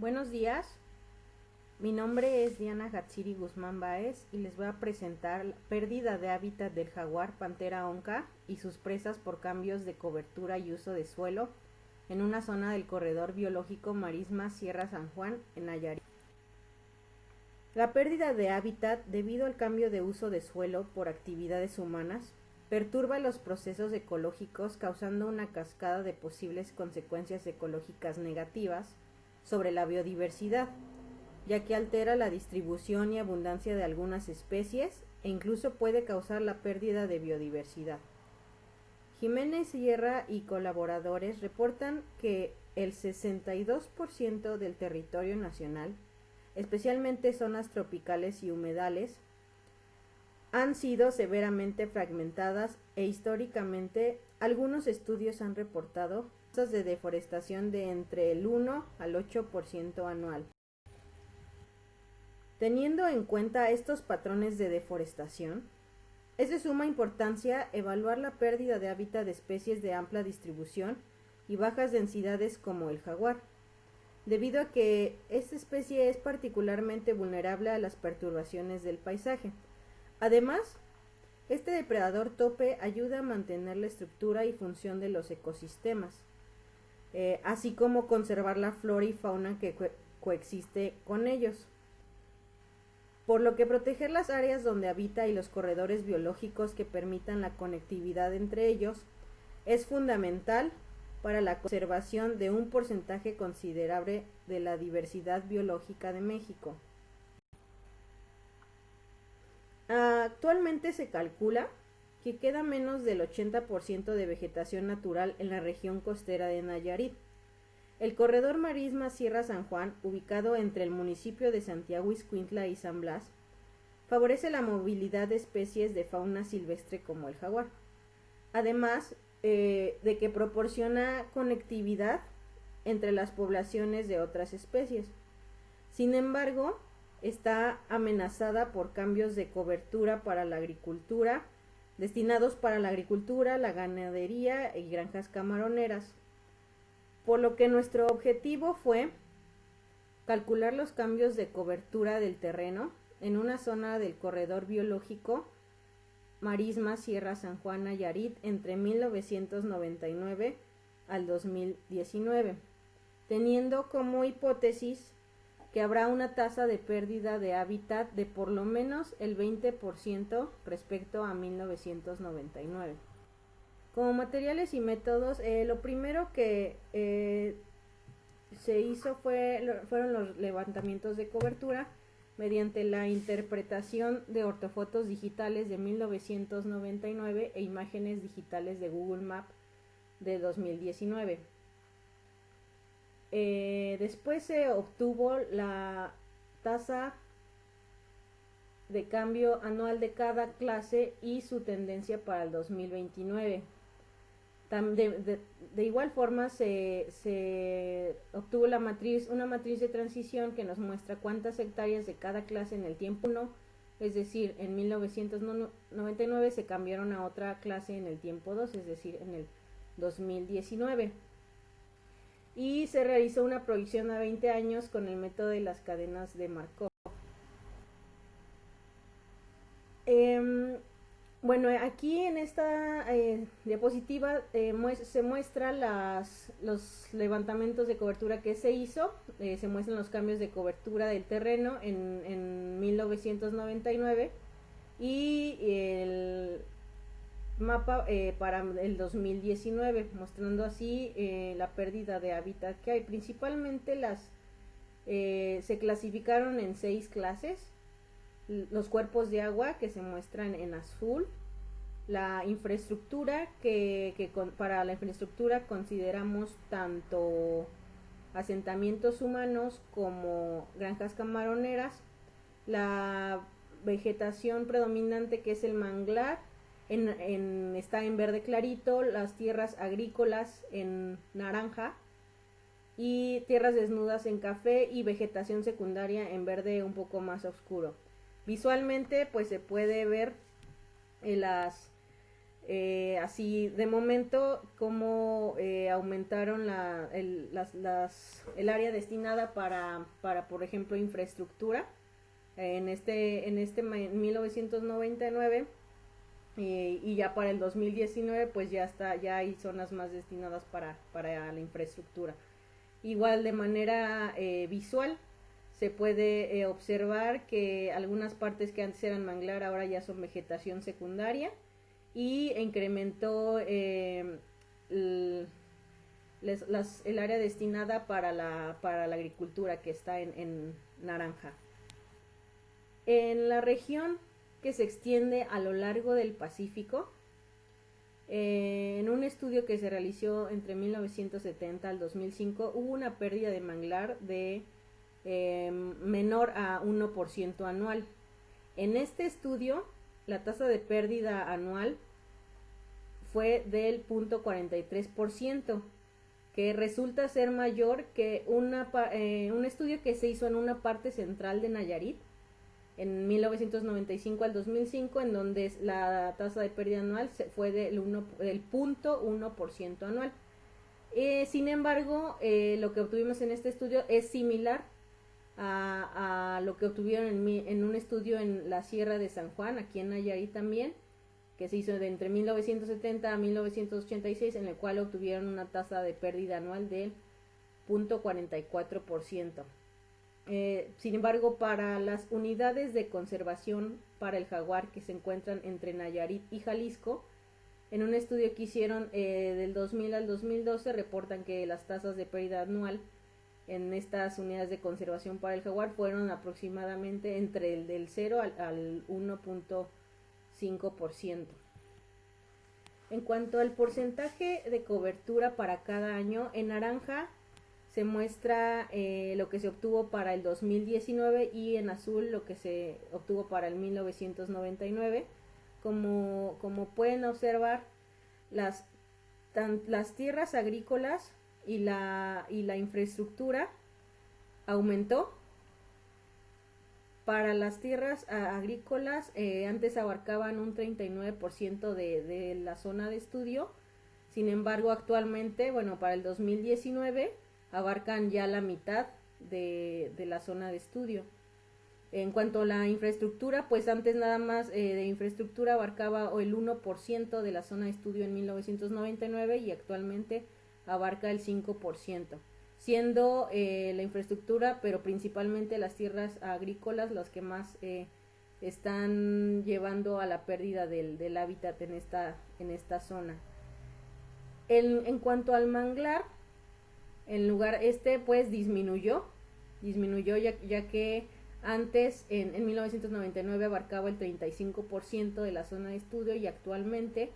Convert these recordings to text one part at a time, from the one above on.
Buenos días, mi nombre es Diana Hatsiri Guzmán Báez y les voy a presentar la pérdida de hábitat del jaguar pantera onca y sus presas por cambios de cobertura y uso de suelo en una zona del corredor biológico Marismas Sierra San Juan en Nayarit. La pérdida de hábitat debido al cambio de uso de suelo por actividades humanas perturba los procesos ecológicos, causando una cascada de posibles consecuencias ecológicas negativas sobre la biodiversidad, ya que altera la distribución y abundancia de algunas especies e incluso puede causar la pérdida de biodiversidad. Jiménez Sierra y colaboradores reportan que el 62% del territorio nacional, especialmente zonas tropicales y humedales, han sido severamente fragmentadas e históricamente algunos estudios han reportado tasas de deforestación de entre el 1 al 8% anual. Teniendo en cuenta estos patrones de deforestación, es de suma importancia evaluar la pérdida de hábitat de especies de amplia distribución y bajas densidades como el jaguar, debido a que esta especie es particularmente vulnerable a las perturbaciones del paisaje. Además, este depredador tope ayuda a mantener la estructura y función de los ecosistemas, así como conservar la flora y fauna que coexiste con ellos. Por lo que proteger las áreas donde habita y los corredores biológicos que permitan la conectividad entre ellos es fundamental para la conservación de un porcentaje considerable de la diversidad biológica de México. Actualmente se calcula que queda menos del 80% de vegetación natural en la región costera de Nayarit. El corredor Marismas Sierra San Juan, ubicado entre el municipio de Santiago Ixcuintla y San Blas, favorece la movilidad de especies de fauna silvestre como el jaguar, además de que proporciona conectividad entre las poblaciones de otras especies. Sin embargo, está amenazada por cambios de cobertura para la agricultura, destinados para la agricultura, la ganadería y granjas camaroneras. Por lo que nuestro objetivo fue calcular los cambios de cobertura del terreno en una zona del corredor biológico Marismas Sierra San Juan Nayarit entre 1999 al 2019, teniendo como hipótesis que habrá una tasa de pérdida de hábitat de por lo menos el 20% respecto a 1999. Como materiales y métodos, lo primero que se hizo fueron los levantamientos de cobertura mediante la interpretación de ortofotos digitales de 1999 e imágenes digitales de Google Maps de 2019. Después se obtuvo la tasa de cambio anual de cada clase y su tendencia para el 2029. De igual forma se obtuvo una matriz de transición que nos muestra cuántas hectáreas de cada clase en el tiempo 1, es decir, en 1999 se cambiaron a otra clase en el tiempo 2, es decir, en el 2019. Y se realizó una proyección a 20 años con el método de las cadenas de Markov. Bueno, aquí en esta diapositiva se muestra los levantamientos de cobertura que se hizo, se muestran los cambios de cobertura del terreno en 1999 y el mapa para el 2019, mostrando así la pérdida de hábitat que hay. Principalmente se clasificaron en 6 clases: los cuerpos de agua, que se muestran en azul, la infraestructura, para la infraestructura consideramos tanto asentamientos humanos como granjas camaroneras, la vegetación predominante, que es el manglar, está en verde clarito, las tierras agrícolas en naranja y tierras desnudas en café y vegetación secundaria en verde un poco más oscuro. Visualmente pues se puede ver Así de momento como aumentaron el área destinada para por ejemplo infraestructura en 1999 y ya para el 2019 pues ya hay zonas más destinadas para la infraestructura. Igual de manera visual se puede observar que algunas partes que antes eran manglar ahora ya son vegetación secundaria y incrementó el área destinada para la agricultura, que está en naranja. En la región que se extiende a lo largo del Pacífico, en un estudio que se realizó entre 1970 al 2005 hubo una pérdida de manglar de menor a 1% anual. En este estudio la tasa de pérdida anual fue del 0.43%, que resulta ser mayor que un estudio que se hizo en una parte central de Nayarit en 1995 al 2005, en donde la tasa de pérdida anual fue del 0.1% anual. Sin embargo, lo que obtuvimos en este estudio es similar a lo que obtuvieron en un estudio en la Sierra de San Juan, aquí en Nayarit también, que se hizo de entre 1970 a 1986, en el cual obtuvieron una tasa de pérdida anual del 0.44%. Sin embargo, para las unidades de conservación para el jaguar que se encuentran entre Nayarit y Jalisco, en un estudio que hicieron del 2000 al 2012, reportan que las tasas de pérdida anual en estas unidades de conservación para el jaguar fueron aproximadamente entre el del 0 al 1.5%. En cuanto al porcentaje de cobertura para cada año, en naranja se muestra lo que se obtuvo para el 2019 y en azul lo que se obtuvo para el 1999. Como pueden observar, las tierras agrícolas y la infraestructura aumentó. Para las tierras agrícolas antes abarcaban un 39% de la zona de estudio. Sin embargo, actualmente, para el 2019 abarcan ya la mitad de la zona de estudio. En cuanto a la infraestructura, pues antes nada más de infraestructura abarcaba el 1% de la zona de estudio en 1999 y actualmente abarca el 5%, siendo la infraestructura, pero principalmente las tierras agrícolas, las que más están llevando a la pérdida del hábitat en esta zona. En cuanto al manglar, el lugar pues disminuyó ya que antes en 1999 abarcaba el 35% de la zona de estudio y actualmente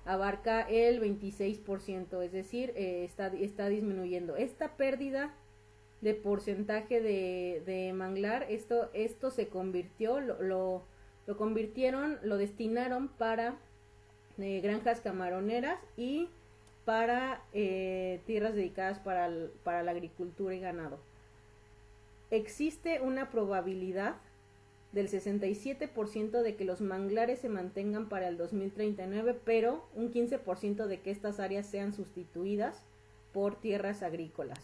abarca el 26%, es decir, está disminuyendo. Esta pérdida de porcentaje de manglar, esto se convirtió, lo convirtieron, lo destinaron para granjas camaroneras y para tierras dedicadas para la agricultura y ganado. Existe una probabilidad del 67% de que los manglares se mantengan para el 2039, pero un 15% de que estas áreas sean sustituidas por tierras agrícolas.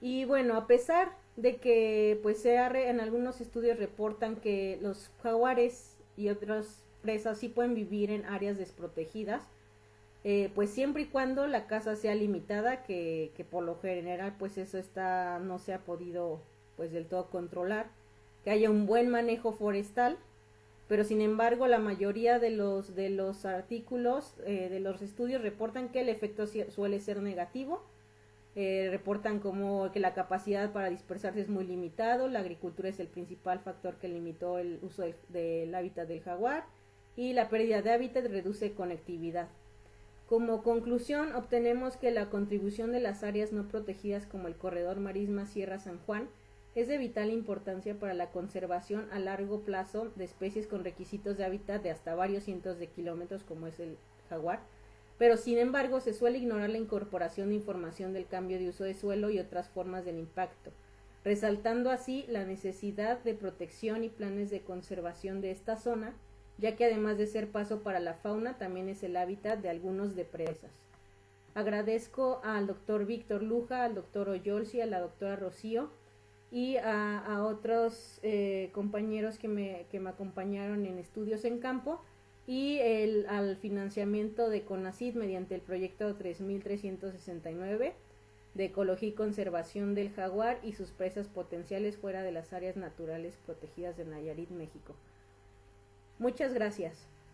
Y a pesar de que pues en algunos estudios reportan que los jaguares y otras presas sí pueden vivir en áreas desprotegidas, pues siempre y cuando la caza sea limitada, que por lo general pues eso no se ha podido pues del todo controlar, que haya un buen manejo forestal, pero sin embargo la mayoría de los artículos de los estudios reportan que el efecto suele ser negativo. Reportan como que la capacidad para dispersarse es muy limitado, la agricultura es el principal factor que limitó el uso del hábitat del jaguar y la pérdida de hábitat reduce conectividad. Como conclusión, obtenemos que la contribución de las áreas no protegidas como el corredor Marisma Sierra San Juan es de vital importancia para la conservación a largo plazo de especies con requisitos de hábitat de hasta varios cientos de kilómetros como es el jaguar, pero sin embargo se suele ignorar la incorporación de información del cambio de uso de suelo y otras formas del impacto, resaltando así la necesidad de protección y planes de conservación de esta zona ya que además de ser paso para la fauna, también es el hábitat de algunos de presas. Agradezco al doctor Víctor Luja, al doctor Oyolsi, a la doctora Rocío y a otros compañeros que me acompañaron en estudios en campo y al financiamiento de CONACYT mediante el proyecto 3369 de ecología y conservación del jaguar y sus presas potenciales fuera de las áreas naturales protegidas de Nayarit, México. Muchas gracias.